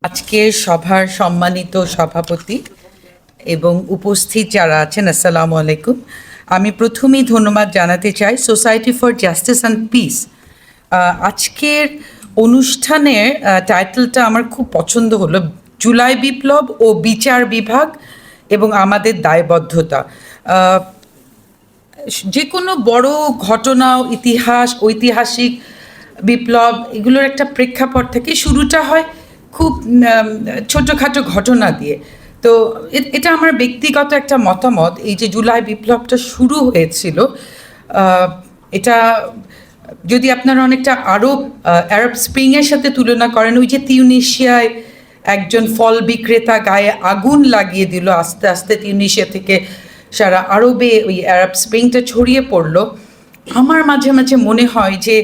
আজকের সভার সম্মানিত সভাপতি এবং উপস্থিত যারা আছেন, আসসালামু আলাইকুম। আমি প্রথমেই ধন্যবাদ জানাতে চাই society for justice and piece. আজকের অনুষ্ঠানের টাইটেলটা আমার খুব পছন্দ হলো, জুলাই বিপ্লব ও বিচার বিভাগ এবং আমাদের দায়বদ্ধতা। যে কোনো বড় ঘটনা, ইতিহাস, ঐতিহাসিক বিপ্লব, এগুলোর একটা প্রেক্ষাপট থেকে শুরুটা হয় খুব ছোটোখাটো ঘটনা দিয়ে। তো এটা আমার ব্যক্তিগত একটা মতামত। এই যে জুলাই বিপ্লবটা শুরু হয়েছিল, এটা যদি আপনারা অনেকটা আরব স্প্রিংয়ের সাথে তুলনা করেন, ওই যে তিউনিশিয়ায় একজন ফল বিক্রেতা গায়ে আগুন লাগিয়ে দিল, আস্তে আস্তে তিউনিশিয়া থেকে সারা আরবে ওই আরব স্প্রিংটা ছড়িয়ে পড়লো। আমার মাঝে মাঝে মনে হয় যে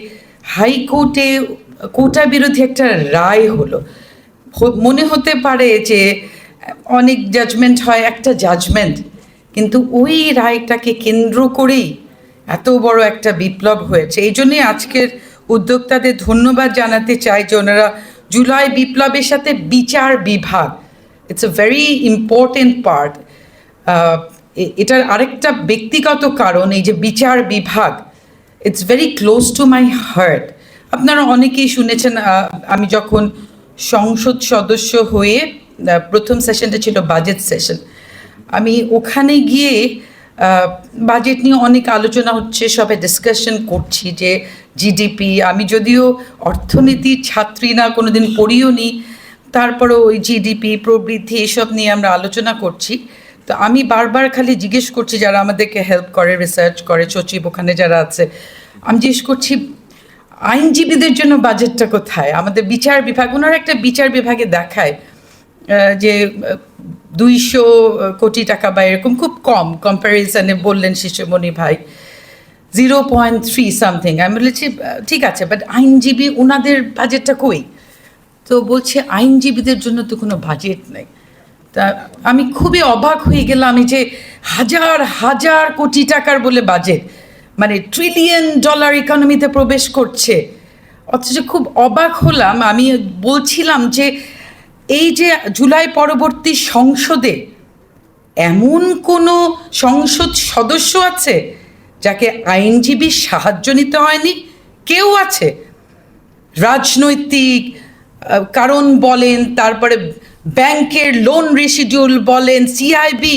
হাইকোর্টে কোটা বিরোধী একটা রায় হলো, মনে হতে পারে যে অনেক জাজমেন্ট হয়, একটা জাজমেন্ট, কিন্তু ওই রায়টাকে কেন্দ্র করেই এত বড় একটা বিপ্লব হয়েছে। এই জন্যই আজকের উদ্যোক্তাদের ধন্যবাদ জানাতে চাই যে ওনারা জুলাই বিপ্লবের সাথে বিচার বিভাগ, it's a very important part. এটার আরেকটা ব্যক্তিগত কারণ, এই যে বিচার বিভাগ, it's very close to my heart. আপনারা অনেকেই শুনেছেন, আমি যখন সংসদ সদস্য হয়ে প্রথম সেশনটা ছিল বাজেট সেশন, আমি ওখানে গিয়ে বাজেট নিয়ে অনেক আলোচনা হচ্ছে, সবাই ডিসকাশন করছি যে জিডিপি, আমি যদিও অর্থনীতির ছাত্রী না, কোনোদিন পড়িও নি, তারপরেও ওই জিডিপি প্রবৃদ্ধি এসব নিয়ে আমরা আলোচনা করছি। তো আমি বারবার খালি জিজ্ঞেস করছি, যারা আমাদেরকে হেল্প করে, রিসার্চ করে, সচিব ওখানে যারা আছে, আমি জিজ্ঞেস করছি আইনজীবীদের জন্য বাজেটটা কোথায়, আমাদের বিচার বিভাগ। ওনারা একটা বিচার বিভাগে দেখায় যে 200 কোটি টাকা বা এরকম, খুব কম কম্প্যারিজনে বললেন শিশুমণি ভাই, 0.3 সামথিং। আমি বলেছি ঠিক আছে, বাট আইনজীবী ওনাদের বাজেটটা কই? তো বলছে আইনজীবীদের জন্য তো কোনো বাজেট নেই। তা আমি খুবই অবাক হয়ে গেলাম, এই যে হাজার হাজার কোটি টাকার বলে বাজেট, মানে $1 ট্রিলিয়ন ইকোনমিতে প্রবেশ করছে, অথচ খুব অবাক হলাম। আমি বলছিলাম যে এই যে জুলাই পরবর্তী সংসদে এমন কোনো সংসদ সদস্য আছে যাকে আইনজীবীর সাহায্য নিতে হয়নি? কেউ আছে? রাজনৈতিক কারণ বলেন, তারপরে ব্যাংকের লোন রেসিডিউল বলেন, সিআইবি,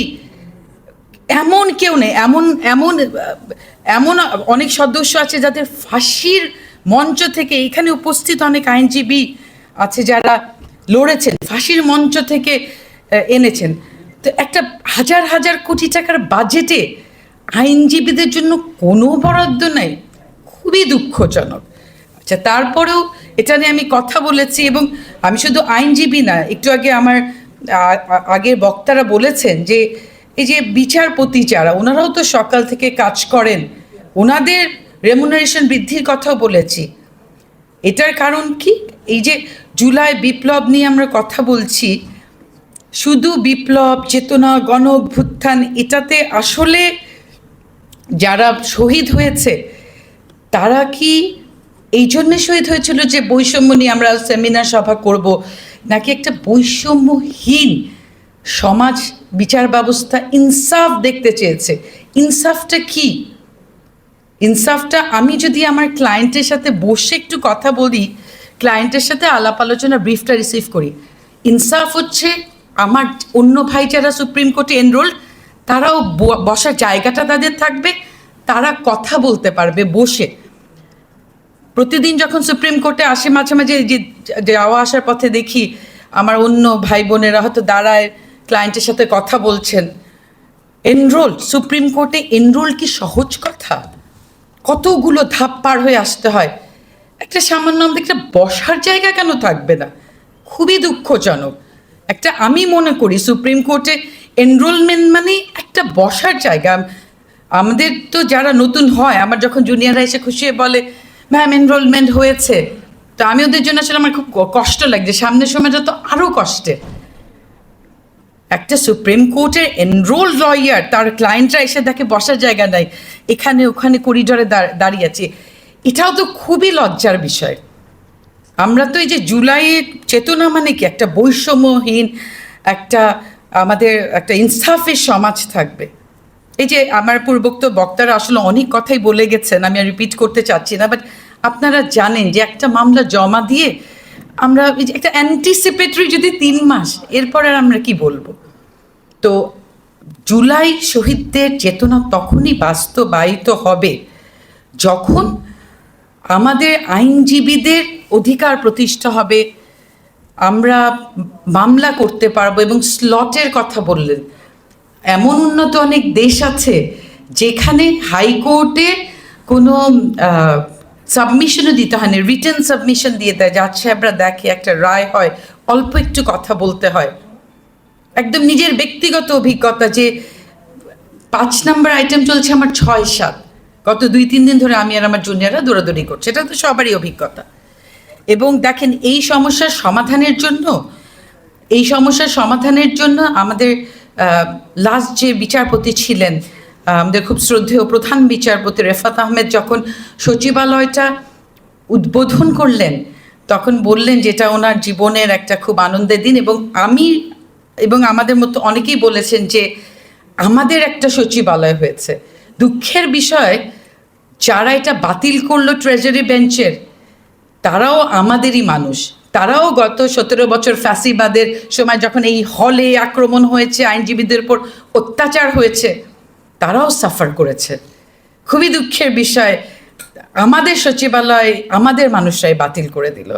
এমন কেউ নেই। এমন এমন এমন অনেক সদস্য আছে যাদের ফাঁসির মঞ্চ থেকে, এখানে উপস্থিত অনেক আইনজীবী আছে যারা লড়েছেন, ফাঁসির মঞ্চ থেকে এনেছেন। তো একটা হাজার হাজার কোটি টাকার বাজেটে আইনজীবীদের জন্য কোনো বরাদ্দ নাই, খুবই দুঃখজনক। আচ্ছা, তারপরেও এটা নিয়ে আমি কথা বলেছি, এবং আমি শুধু আইনজীবী না, একটু আগে আমার আগের বক্তারা বলেছেন যে এই যে বিচারপতি যারা, ওনারাও তো সকাল থেকে কাজ করেন, ওনাদের রেমুনারেশন বৃদ্ধির কথাও বলেছি। এটার কারণ কি? এই যে জুলাই বিপ্লব নিয়ে আমরা কথা বলছি, শুধু বিপ্লব চেতনা, গণ অভ্যুত্থান, এটাতে আসলে যারা শহীদ হয়েছে তারা কি এই জন্যে শহীদ হয়েছিল যে বৈষম্য নিয়ে আমরা সেমিনার সভা করব, নাকি একটা বৈষম্যহীন সমাজ, বিচার ব্যবস্থা, ইনসাফ দেখতে চেয়েছে? ইনসাফটা কি? ইনসাফটা আমি যদি আমার ক্লায়েন্টের সাথে বসে একটু কথা বলি, ক্লায়েন্টের সাথে আলাপ আলোচনা ব্রিফটা রিসিভ করি, ইনসাফ হচ্ছে আমার অন্য ভাই যারা সুপ্রিম কোর্টে এনরোল্ড, তারাও বসার জায়গাটা তাদের থাকবে, তারা কথা বলতে পারবে বসে। প্রতিদিন যখন সুপ্রিম কোর্টে আসে, মাঝে মাঝে যে যাওয়া আসার পথে দেখি আমার অন্য ভাই বোনেরা হয়তো দাঁড়ায় ক্লায়েন্টের সাথে কথা বলছেন। এনরোল সুপ্রিম কোর্টে, এনরোল কি সহজ কথা? কতগুলো ধাপ পার হয়ে আসতে হয়। একটা সামান্য আমাদের একটা বসার জায়গা কেন থাকবে না? খুবই দুঃখজনক। একটা, আমি মনে করি সুপ্রিম কোর্টে এনরোলমেন্ট মানে একটা বসার জায়গা। আমাদের তো যারা নতুন হয়, আমার যখন জুনিয়ররা এসে খুশি হয়ে বলে ম্যাম এনরোলমেন্ট হয়েছে, তো আমি ওদের জন্য আসলে আমার খুব কষ্ট লাগছে, সামনের সময়টা তো আরও কষ্টের। একটা সুপ্রিম কোর্টের এনরোল লয়ার, তার ক্লায়েন্টরা এসে দেখে বসার জায়গা নাই, এখানে ওখানে করিডোরে দাঁড়িয়ে আছে, এটাও তো খুবই লজ্জার বিষয়। আমরা তো এই যে জুলাইয়ের চেতনা মানে কি, একটা বৈষম্যহীন একটা আমাদের একটা ইনসাফের সমাজ থাকবে। এই যে আমার পূর্বোক্ত বক্তারা আসলে অনেক কথাই বলে গেছেন, আমি আর রিপিট করতে চাচ্ছি না, বাট আপনারা জানেন যে একটা মামলা জমা দিয়ে আমরা একটা অ্যান্টিসিপেটরি যদি 3 মাস, এরপর আর আমরা কি বলবো। তো জুলাই শহীদদের চেতনা তখনই বাস্তবায়িত হবে যখন আমাদের আইনজীবীদের অধিকার প্রতিষ্ঠা হবে, আমরা মামলা করতে পারবো। এবং স্লটের কথা বললেন, এমন উন্নত অনেক দেশ আছে যেখানে হাইকোর্টে কোনো সাবমিশনও দিতে হয় না, রিটেন সাবমিশন দিয়ে দেয়, জাজ সাহেবরা দেখে, একটা রায় হয়, অল্প একটু কথা বলতে হয়। একদম নিজের ব্যক্তিগত অভিজ্ঞতা যে 5 নম্বর আইটেম চলছে আমার 6-7, গত 2-3 দিন ধরে আমি আর আমার জুনিয়ররা দৌড়াদৌড়ি করছে, এটা তো সবারই অভিজ্ঞতা। এবং দেখেন এই সমস্যার সমাধানের জন্য আমাদের লাস্ট যে বিচারপতি ছিলেন, আমাদের খুব শ্রদ্ধেয় প্রধান বিচারপতি রেফাত আহমেদ যখন সচিবালয়টা উদ্বোধন করলেন, তখন বললেন যেটা ওনার জীবনের একটা খুব আনন্দের দিন। এবং আমাদের মতো অনেকেই বলেছেন যে আমাদের একটা সচিবালয় হয়েছে। দুঃখের বিষয়, যারা এটা বাতিল করলো ট্রেজারি বেঞ্চের, তারাও আমাদেরই মানুষ। তারাও গত 17 বছর ফ্যাসিবাদের সময় যখন এই হলে আক্রমণ হয়েছে, আইনজীবীদের উপর অত্যাচার হয়েছে, তারাও সাফার করেছে। খুবই দুঃখের বিষয়, আমাদের সচিবালয় আমাদের মানুষরাই বাতিল করে দিল।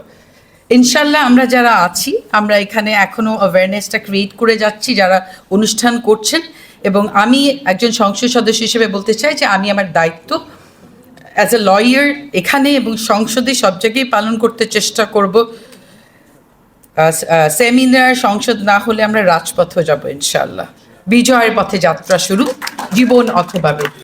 ইনশাল্লাহ আমরা যারা আছি, আমরা এখানে এখনও অ্যাওয়ারনেসটা ক্রিয়েট করে যাচ্ছি, যারা অনুষ্ঠান করছেন। এবং আমি একজন সংসদ সদস্য হিসেবে বলতে চাই যে আমি আমার দায়িত্ব অ্যাজ এ লয়ার এখানে এবং সংসদে সব জায়গায় পালন করতে চেষ্টা করব। সেমিনার, সংসদ না হলে আমরা রাজপথে যাব ইনশাল্লাহ। বিজয়ের পথে যাত্রা শুরু, জীবন অথবা